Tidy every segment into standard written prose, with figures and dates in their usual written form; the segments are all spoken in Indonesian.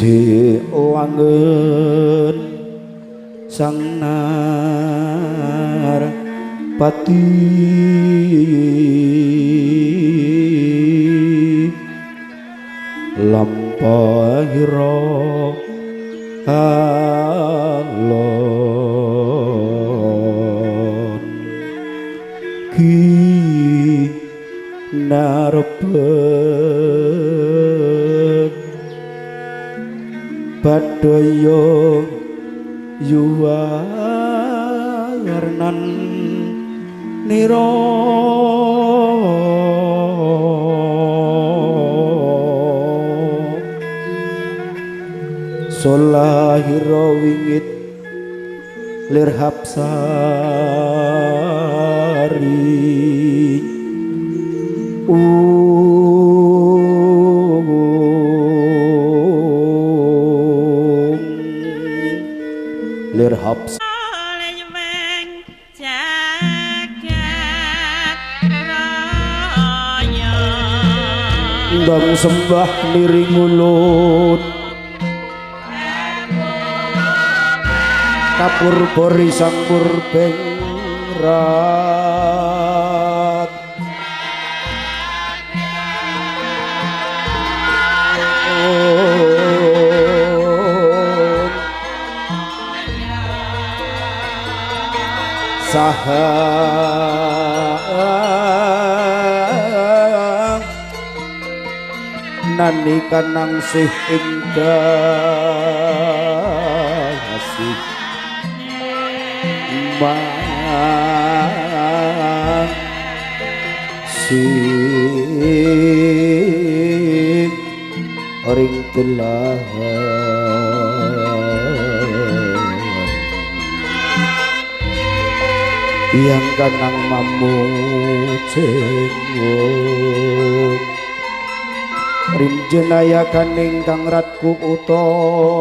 isi langen sang narpati lampahira alon ki narepet badaya yuwarnan nira solahira wingit lir hapsari lir haps ndang sembah liring ulut kapur bori sang purbeng rat saha nani kanang sih indah asih sing ring telahan yang kanang mamu cengok rinjenaya kaning kang ratku utama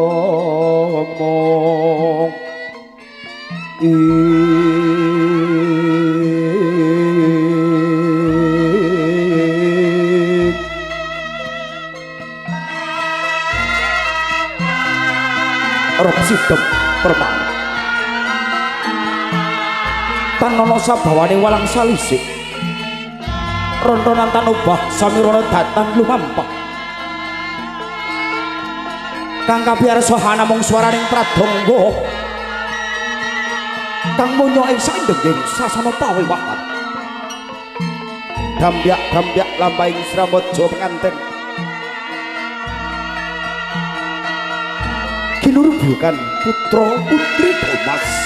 Rob sidem permana tanono sabawane walang salisik rontonan tanubah samirana datang lumampah kang kabiar sohana mung swaraning pradangga kang munyo ing sandenging sasana pawiwahan dambyak-dambyak lampahing sramadja penganten kinurbukan putra putri Thomas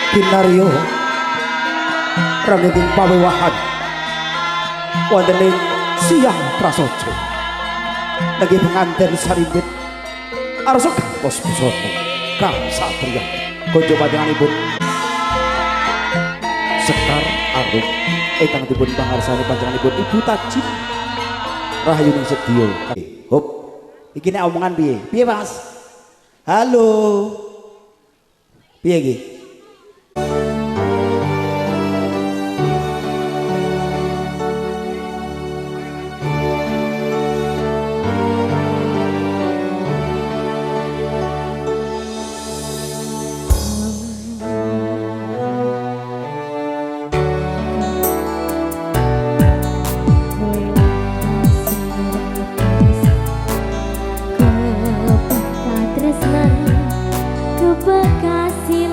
kinaryo ranging pawiwahan wonten ing siang prasaja lagi penganten sarimbit arsa gantos busana kang satriya kanca panjenenganipun Sekar Arum ingkang dipun pangarsani panjenenganipun Ibu Tajib Rahayuning Sedya. Hop iki nek omongan piye Mas? Halo piye iki? Tresnan kebekasi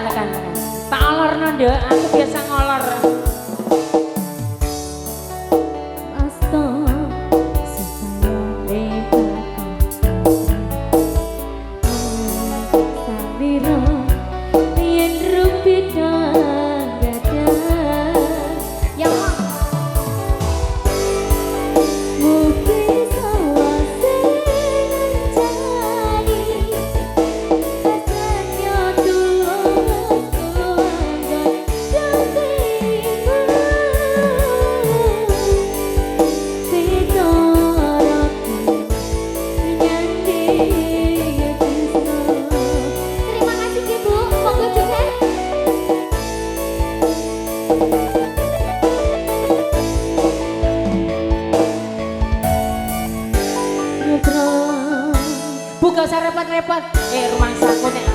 tekan. Tak olorno nduk, aku biasa ngolor. Buka usah repot-repot. Rumah saku nek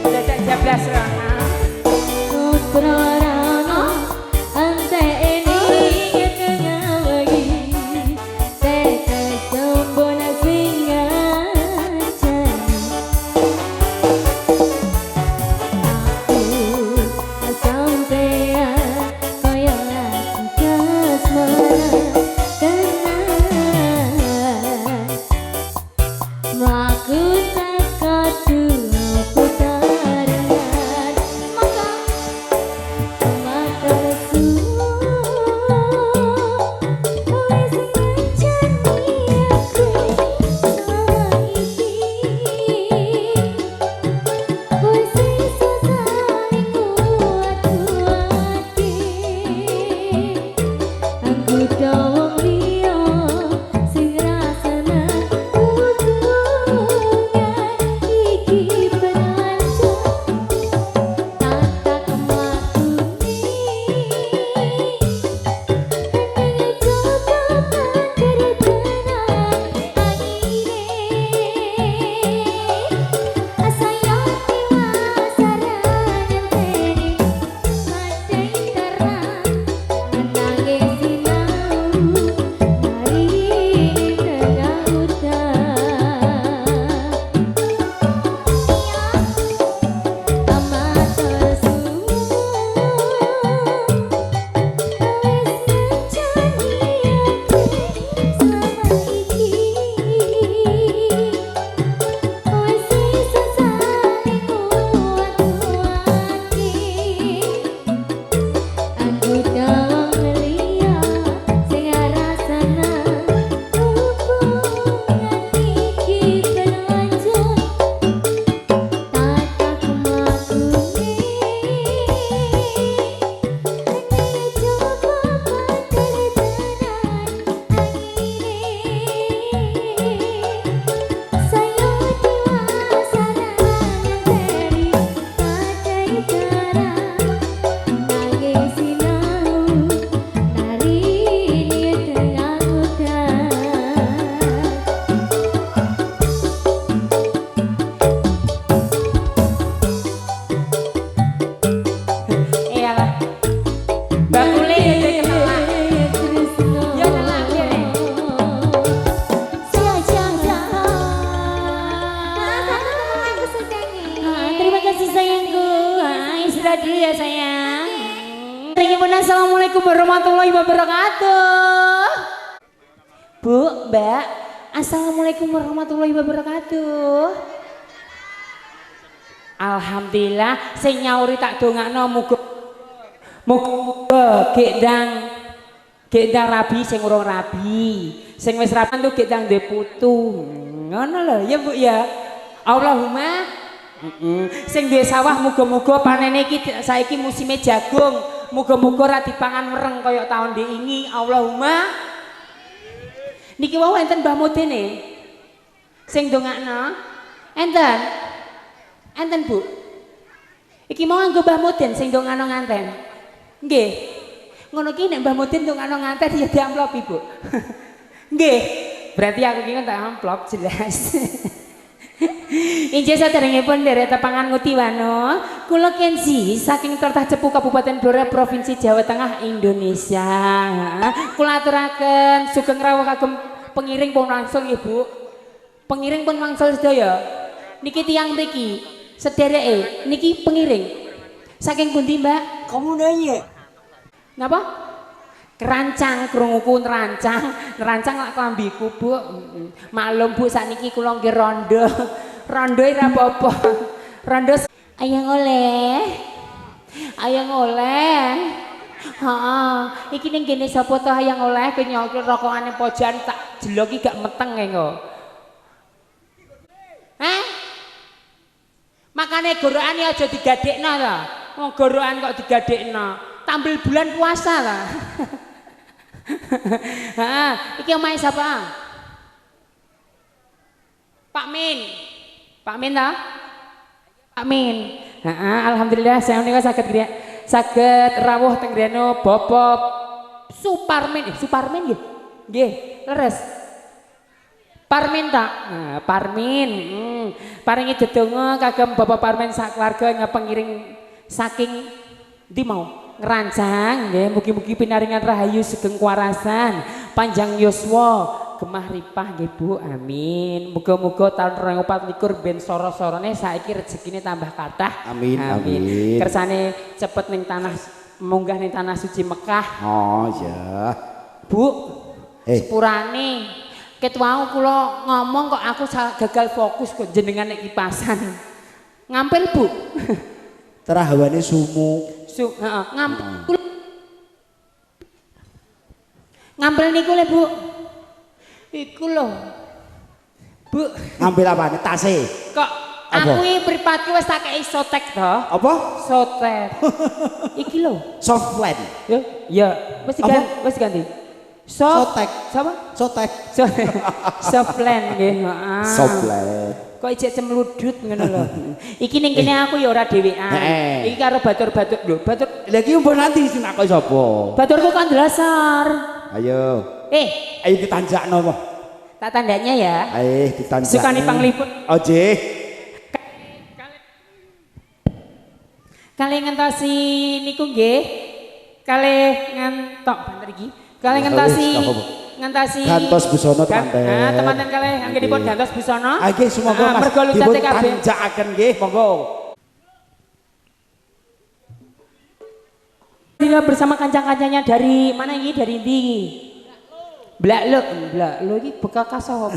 dadak jablas rono. Putra rana ante ini ngawagi. Tete sombona singa jani. Aku sampean kaya lagi kasmaran. Aku takut dua putaran maka mata semua wes ngencani aku sama iki wes iso saling kuat-kuati aku dawang liya sing rasane dulu ya sayang. Assalamualaikum warahmatullahi wabarakatuh. Bu, Mbak, assalamualaikum warahmatullahi wabarakatuh. Alhamdulillah, sing nyauri tak dongakno muga gek ndang rabi sing urung rabi. Sing wis rabi tuh gek ndang duwe putu. Ngono lho ya Bu ya. Allahumma sing duwe sawah muga-muga panene iki saiki musime jagung, muga-muga ora dipangan mereng kaya tahun diingi. Allahumma. Niki wau enten Mbah Mudene sing ndongakno. Enten Bu. Iki mau nganggo Mbah Mudin sing ndongakno nganten. Nggih. Ngono ki nek Mbah Mudin ndongakno nganten ya diamplopi Bu. Nggih. Berarti aku ki tak amplop jelas. Injih saderengipun nderek tepangan Ngutiwano, kula Kenzi saking Kertah Cepu Kabupaten Blora Provinsi Jawa Tengah Indonesia. Kula aturaken sugeng rawuh kagem pengiring pun wangsul nggih Bu. Pengiring pun wangsul sedaya. Niki tiyang mriki sedereke niki pengiring. Saking pundi, Mbak? Kamu nanya. Napa? Kerancang, krunguku nerancang. Nerancang lak klambiku, Bu. Maklum, Bu, sakniki kula nggih rondo. Rondo ora apa-apa. Rondo ayang oleh. Ayang oleh. Heeh. Iki ning kene sapa to ayang oleh kowe nyokir rokokane pojokan tak jeloki gak meteng engko. Hah? Makane gorokane aja digadekno to. Wong gorokan kok digadekno. Tampil bulan puasa lah. Iki omahe sapa? Pak Min. Pak Min ta? Pak Min. Alhamdulillah saya menika saged rawuh teng grene Bapak Suparmin. Suparmin nggih. Nggih, leres. Parmin tak? Nah, Parmin. Paringi dedonga kagem Bapak Parmin sak keluarga ngepengiring saking ndi mau? Ngerancang nggih, mugi-mugi pinaringan rahayu sugeng kuwarasan, panjang yuswa, gemah ripah nggih Bu. Amin. Muga-muga taun 2024 ben soro-sorone saiki rezekine tambah kathah. Amin. Amin. Kersane cepet ning tanah munggah ning tanah suci Mekah. Oh ya. Bu. Sepurane ket wau kula ngomong kok aku gagal fokus kok jenengan nek kipasan. Ngampil Bu. Terahawane sumu. Ngampil. Ngampil niku le Bu. Iku lho. Bu. Ngambil apane? Tase. Kok aku iki mripatku wis tak kei sotek to. Apa? Sotek. Iki lho. Softland. Ya, wis ganti. Sotek. Sapa? Sotek. Softland nggih, heeh. Softland. Kok ijek cemludut ngono lho. Iki ning kene aku ya ora dhewean. Iki karo batur-batur lho, batur. Lah iki mbok nanti sing aku sapa? Baturku kan Dlasar. Ayo. Ayo ditanjakno apa? Tak tandanya ya. Ayo ditanjakno. Sukani pangliput. Oje. Kali ngentosi niku nggih. Kali ngantok banter iki. Kali ngentasi gantos busana temanten. Temanten kalih anggenipun gantos busana. Nggih semoga Mas dipun tanjakaken nggih monggo. Bersama kancang-kancangnya dari mana ini? Dari ndi? Blak lo iki bekas sapa?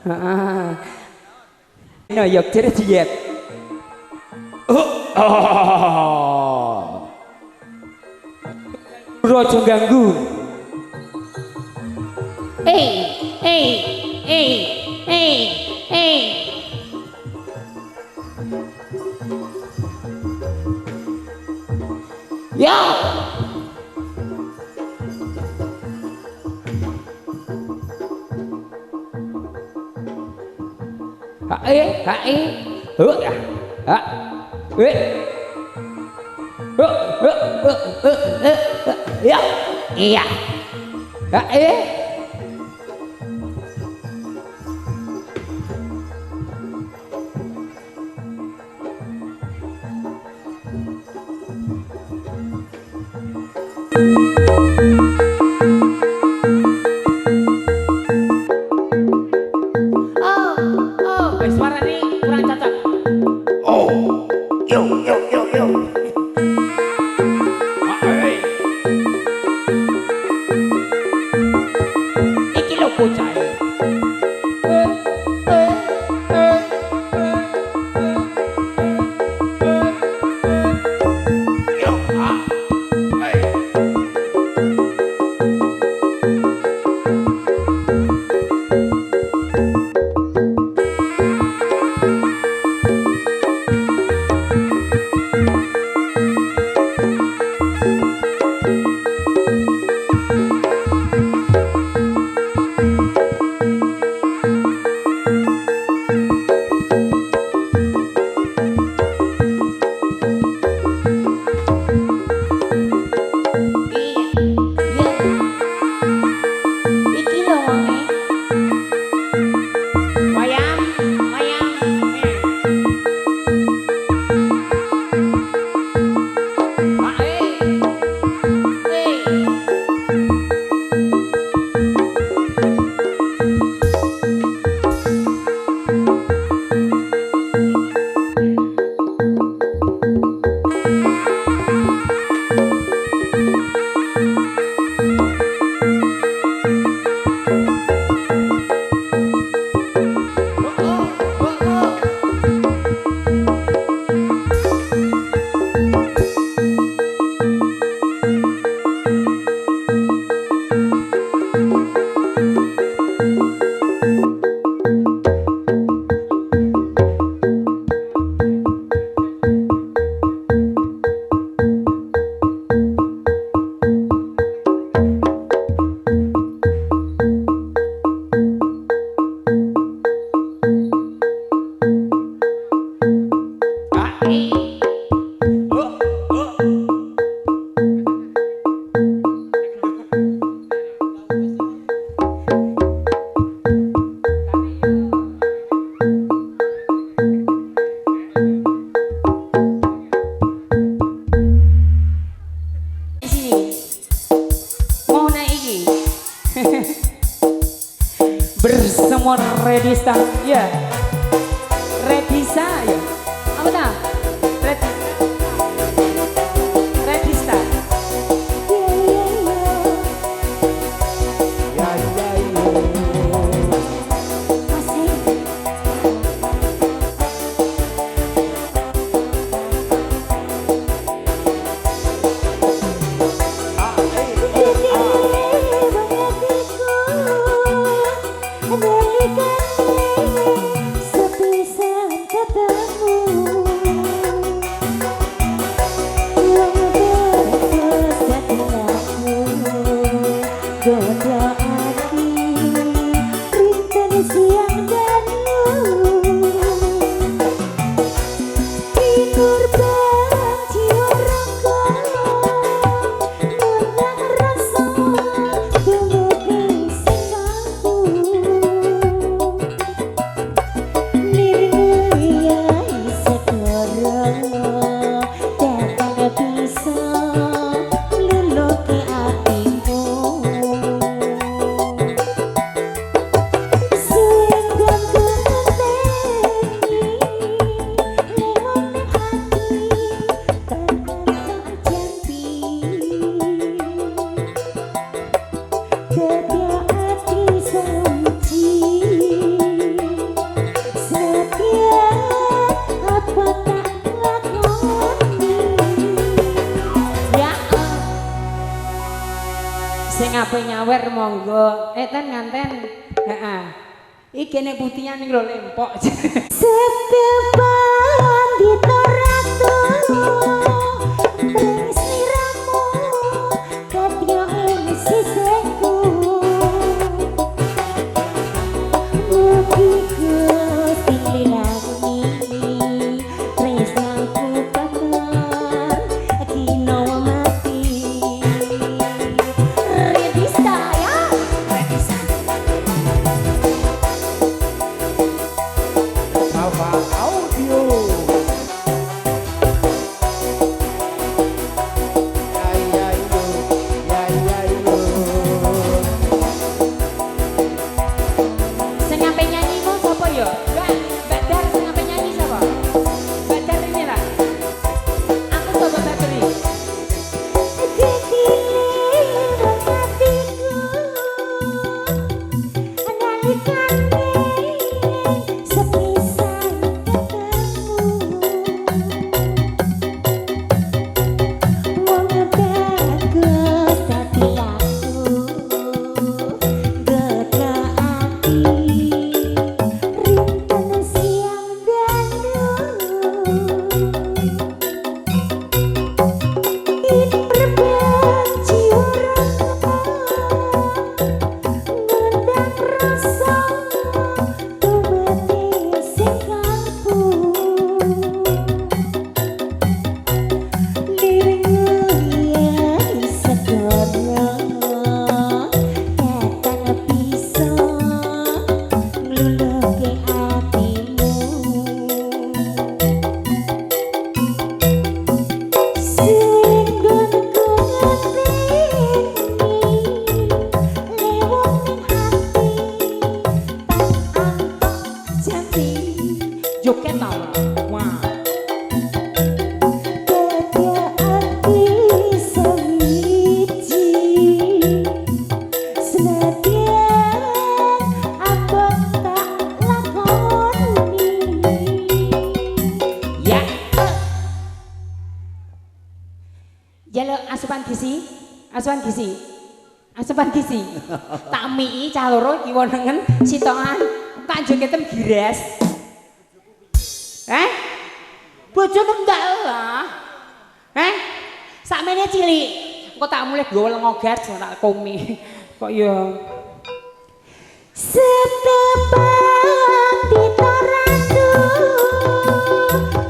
Heeh. No yok jeret. Rojo ganggu. Ya. Ya. Iya. Suara ini kurang cocok. Yo. Iki lho bocah. Redista. Ya. Redisa ya. Apa tak? Redista. Ya ya ya. Masih. Sing ape nyawer monggo. Ten nganten. Heeh. Iki nek putihan iki lho lempok. Setepan ditoratu Tresniramu Katyo ing sisihku Mugi Gusti lilani tresnaku bakal dina mati Redista ya Redista Alfa Audio. Ya ya yo. Ya ya yo. Sing ape nyanyi mau sapa ya? Mbak Dar sing ape nyanyi sapa? Mbak Dar ini lah. Aku sapa Batri? Joget tau. Wah. Ya. Jaluk asupan gizi, asupan gizi. Asupan gizi. Tak mii cah loro kiwa nengen sitokan tak jogetem gires. Bojomu ndak lah. Sakmene cilik. Kok tak mulih gawe ngogat tak komi. Kok ya Setepan ditoratu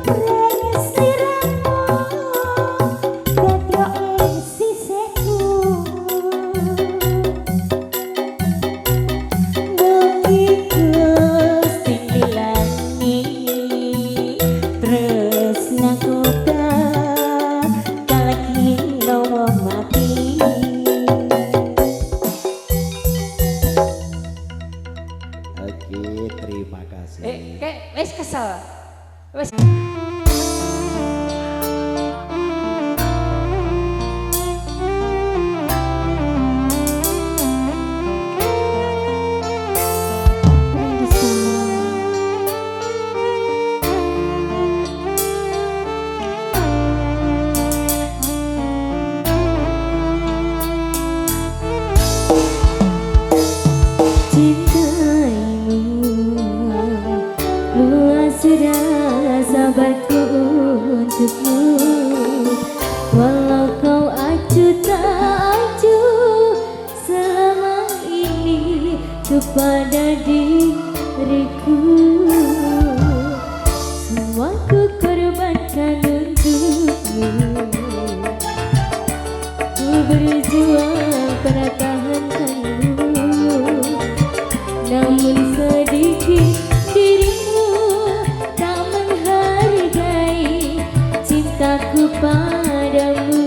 Tresniramu Katyo ing sisihku Mugi Gusti lilani tresnaku bakal dina mati Oke. kasih. Kayak wis kesel. Wis sahabatku untukmu, walau kau acuh tak acuh selama ini kepada diriku, semua ku korbankan untukmu, ku berjuang pertahankanmu, namun sedikit cintaku padamu.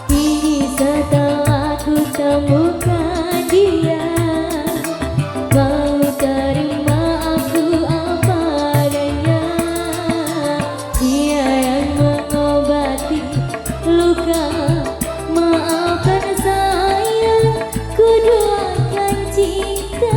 Kini setelah ku temukan dia, kau terima aku apa adanya. Dia yang mengobati luka, maafkan sayang, ku doakan cinta.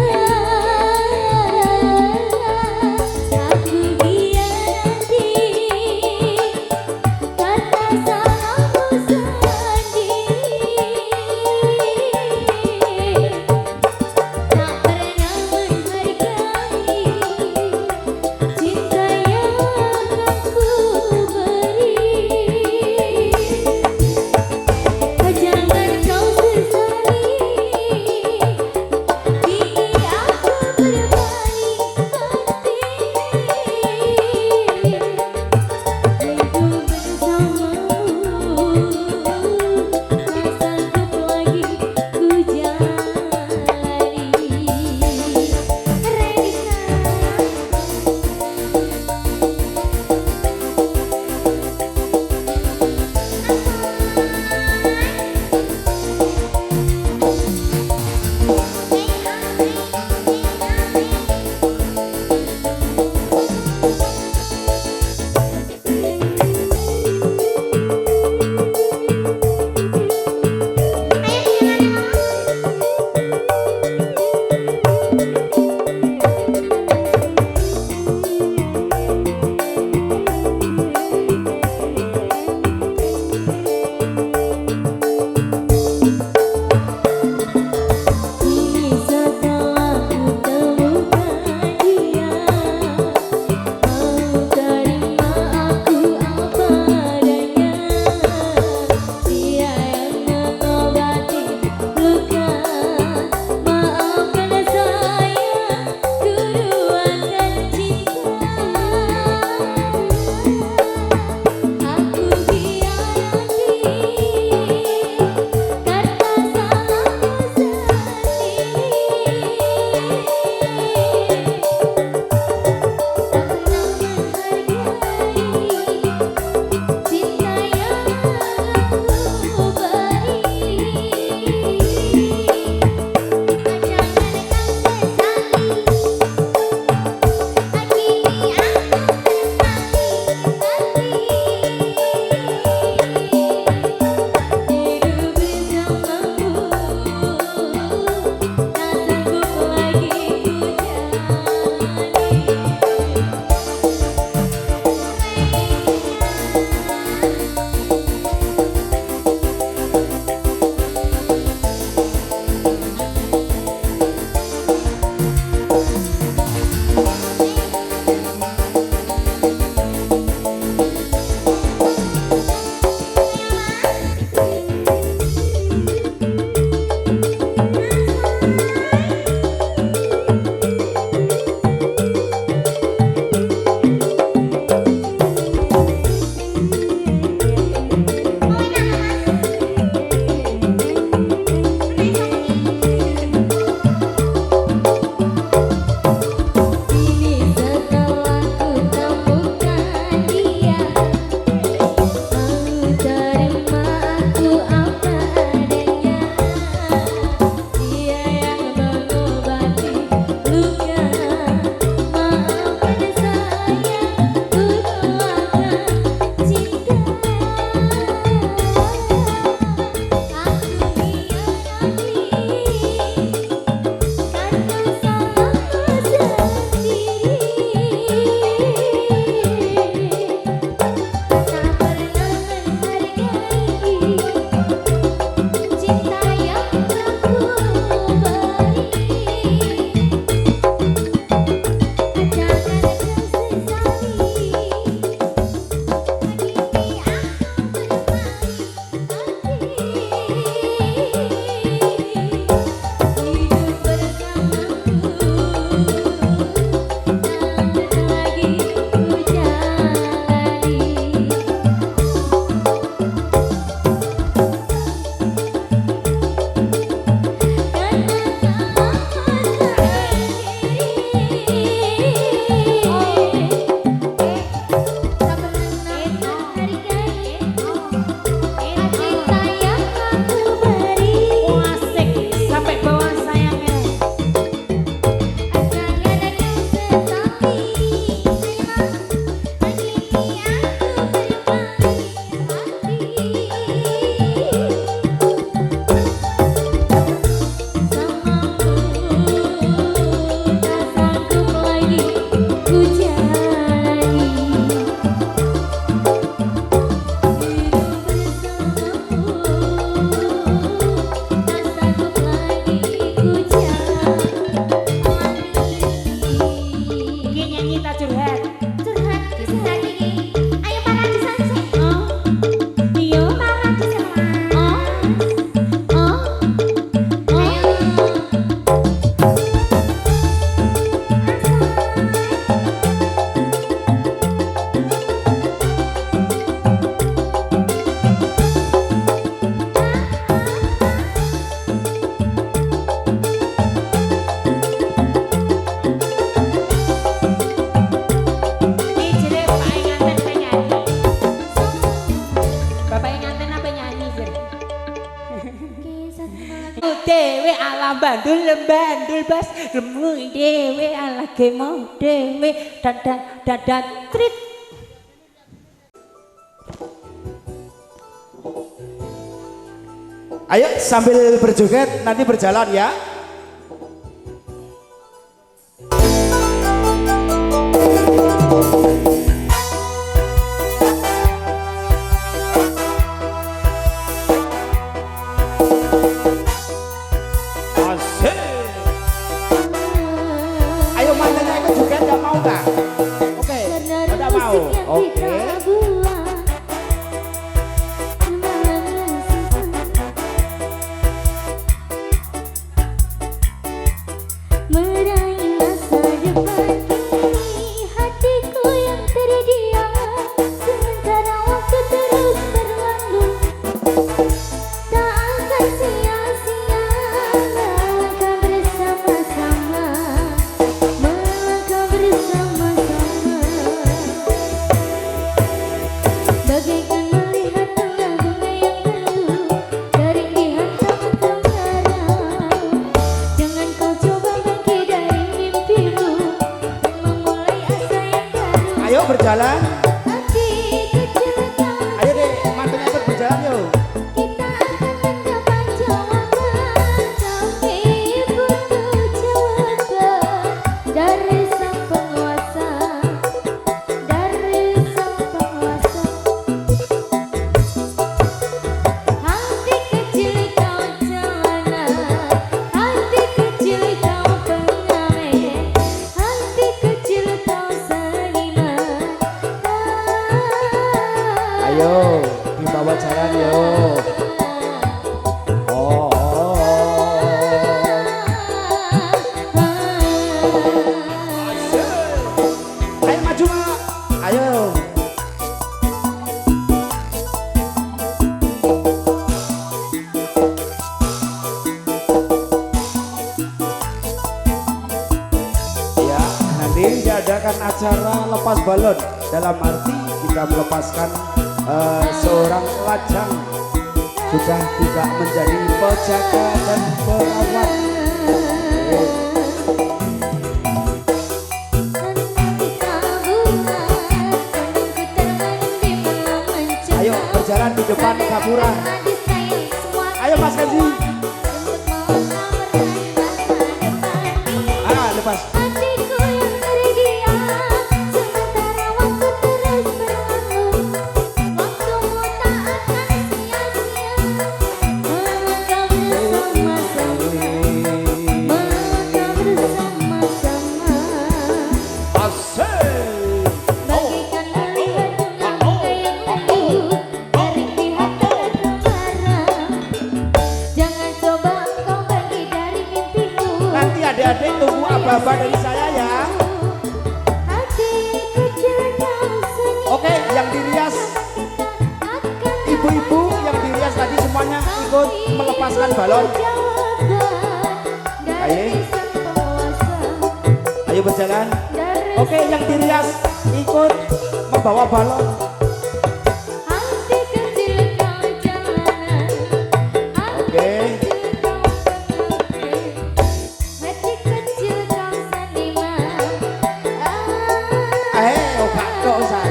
bandul bas gemuy dewe ala kemo dewe dadat trit. Ayo sambil berjoget nanti berjalan ya. Ayo mantannya ikut joget, nggak mau nggak? Oke, udah mau. Oke. Meraih masa depan kini hatiku yang terdiam, sementara waktu terus berlalu. Tak akan sia-sia melangkah bersama-sama, melangkah bersama-sama. Bagaikan melihat tengah bunga yang lalu, garing dihantam kemarau. Jangan kau coba bangkit dari mimpimu, memulai asa yang baru. Ayo berjalan. Hati kecil kau, Ayo deh, mantannya ikut berjalan yuk. kita akan mendapat jawaban, tapi butuh jawaban dari sang penguasa, dari sang penguasa. Hati kecil kau jalanan, hati kecil kau pengamen, hati kecil kau seniman. Ayo dibawa jalan yuk. Oh, oh, oh. Ayo maju Mak. Ayo. Ya, nanti diadakan acara lepas balon. Dalam arti kita melepaskan seorang lajang sudah tidak menjadi penjaga dan perawat. Ayo berjalan di depan gapura. Ayo Mas Kenzi. Ah, lepas. Hatiku yang terdiam, sementara waktu terus berlalu. Waktumu tak akan sia-sia, melangkah bersama-sama, melangkah bersama-sama. Asik. Bagaikan melihat bunga yang layu, garing dihantam kemarau. Jangan coba engkau bangkit dari mimpimu. Nanti adik-adik tunggu aba-aba dari saya ya. Hati kecil kau sendiri. Oke, yang dirias, ibu-ibu yang dirias tadi semuanya ikut melepaskan balon. Ayo. Ayo berjalan. Oke, yang dirias ikut membawa balon. Hati kecil kau jalanan, Oke. hati kecil kau seniman. Oh, Kak, kok usah.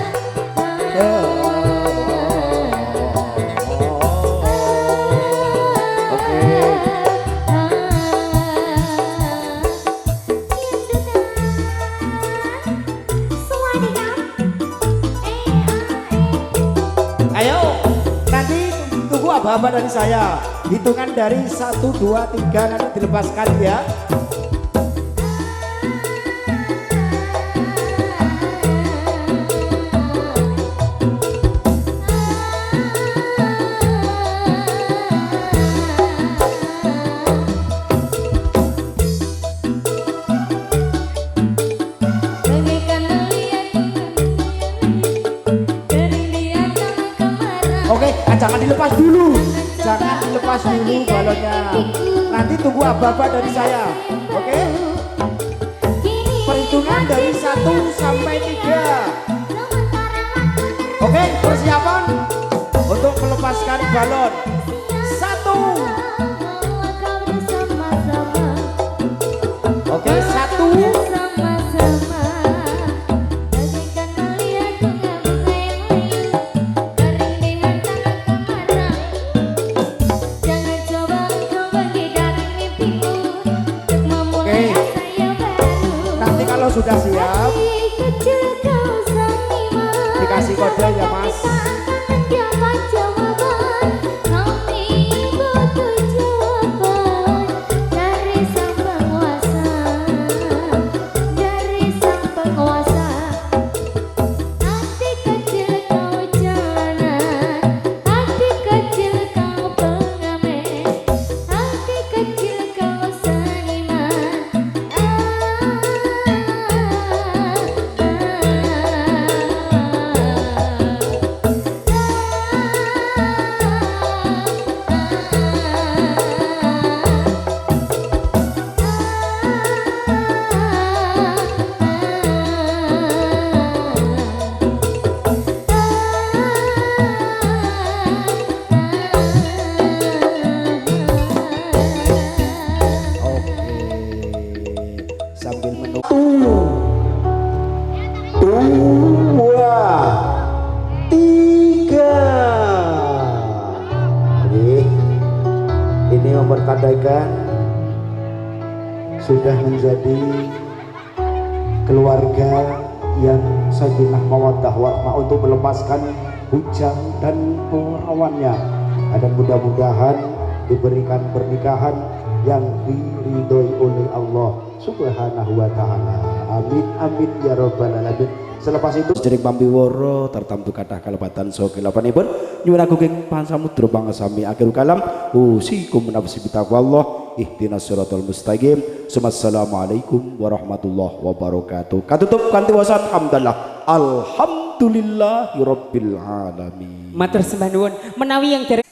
Ayo, nanti tunggu aba-aba dari saya. Hitungan dari 1, 2, 3 nanti dilepaskan ya. Bagaikan melihat garing dihantam kemarau. Oke, jangan dilepas dulu. Jangan dilepas dulu balonnya. Nanti tunggu aba-aba dari saya. Oke? Perhitungan dari 1 sampai 3. Oke, persiapan untuk melepaskan balon. 1, Melangkah bersama-sama. Oke, satu. Bersama-sama bagaikan melihat bunga-bunga yang layu kering di hantaran kemarau. Jangan coba engkau bagi dari mimpiku untuk memulai asa yang baru. Nanti kalau sudah siap Hati kecil kau seniman, dikasih kode ya Mas. dapat jawaban. Kami butuh jawaban dari sang penguasa, dari sang penguasa. Hati kecil kau jalanan, hati kecil kau pengamen, hati kecil kau seniman. Oke. Sambil menunggu. Dua, tiga. Oke. Ini mempertandaikan sudah menjadi keluarga yang sakinah mawaddah warahmah untuk melepaskan bujang dan perawannya. Dan mudah-mudahan diberikan pernikahan yang diridhoi oleh Allah Subhanahu wa taala. Amin amin ya rabbal alamin. Selepas itu jering pambiworo tertamtu kathah kalebatan saha kelapanipun nyuwun agung ing pansamudra pangasami akhirul kalam usikum nafsi bitaqwallah ihdinas siratal mustaqim. Assalamualaikum warahmatullahi wabarakatuh. Katutup kanthi wasan hamdalah alhamdulillahirabbil alamin. Matur sembah nuwun menawi yang dari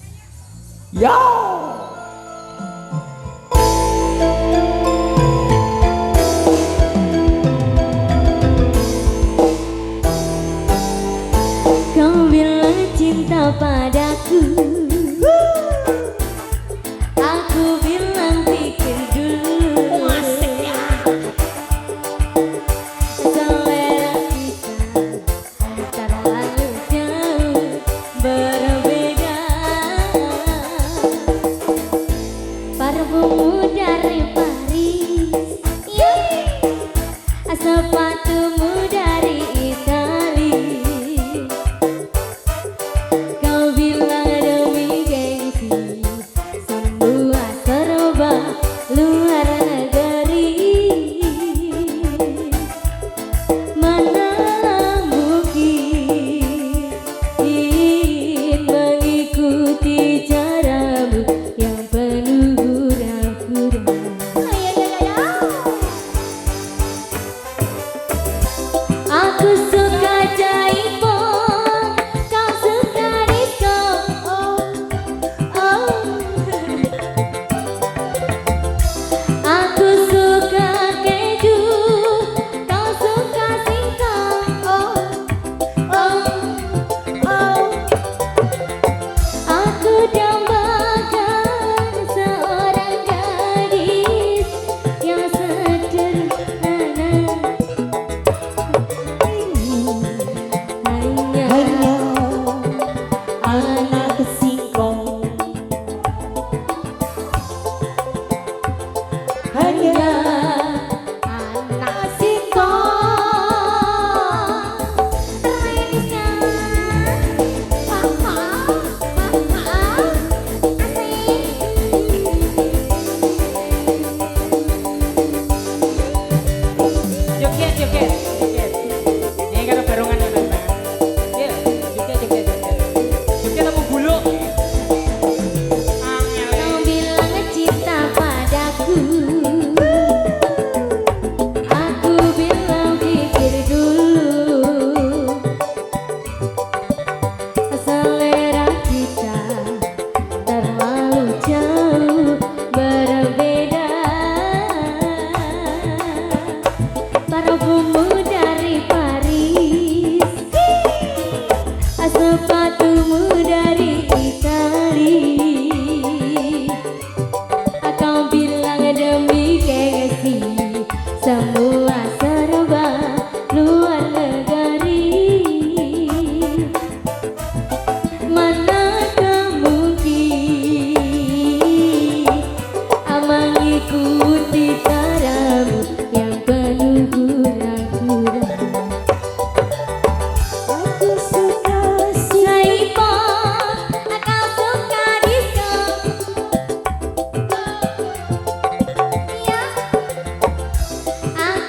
Ya. Kau bilang cinta padaku, aku bilang pikir dulu. Selera kita terlalu jauh berbeda. Parfummu dari Paris, sepatumu dari Itali. Kau bilang demi gengsi, semua serba luar negeri. Mana mungkin mengikuti caramu yang penuh hura-hura. Aku suka jaipong, kau suka disco. Oh. Aku suka keju, kau suka singkong. Oh. Aku dambakan seorang gadis yang sederhana. Hanya anak singkong, hanya anak singkong. Termanisnya mama, joget joget joget. Ini karo barongan ya Mas. Ya, joget joget joget. Joget apa bulu? Angel. kau bilang cinta padaku, aku bilang pikir dulu. Selera kita terlalu jauh berbeda. Parfummu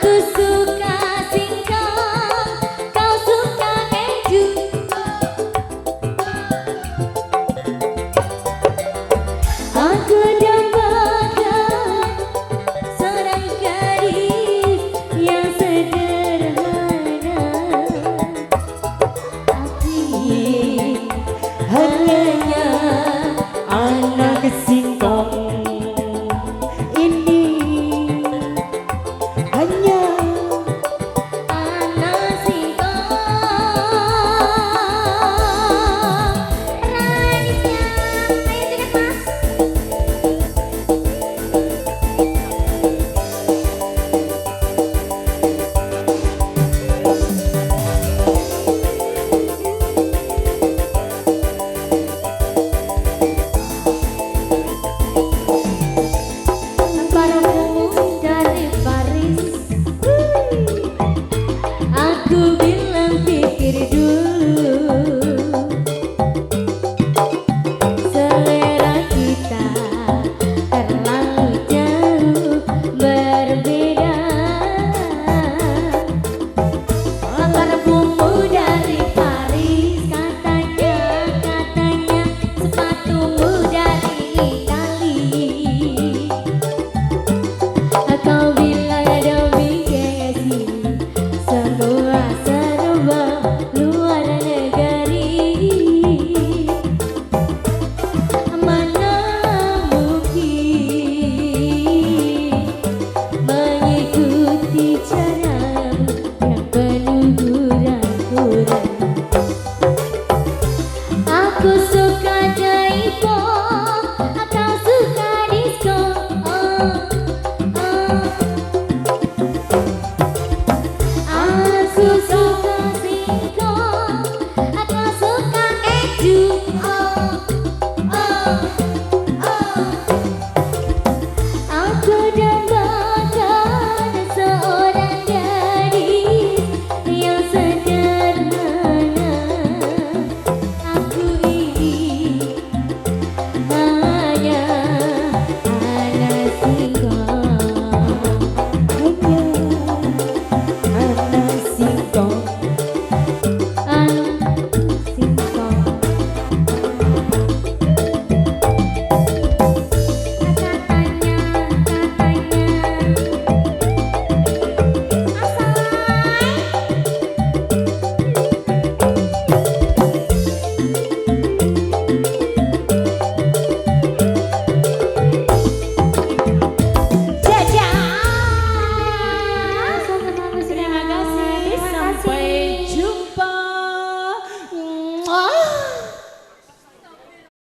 Aku suka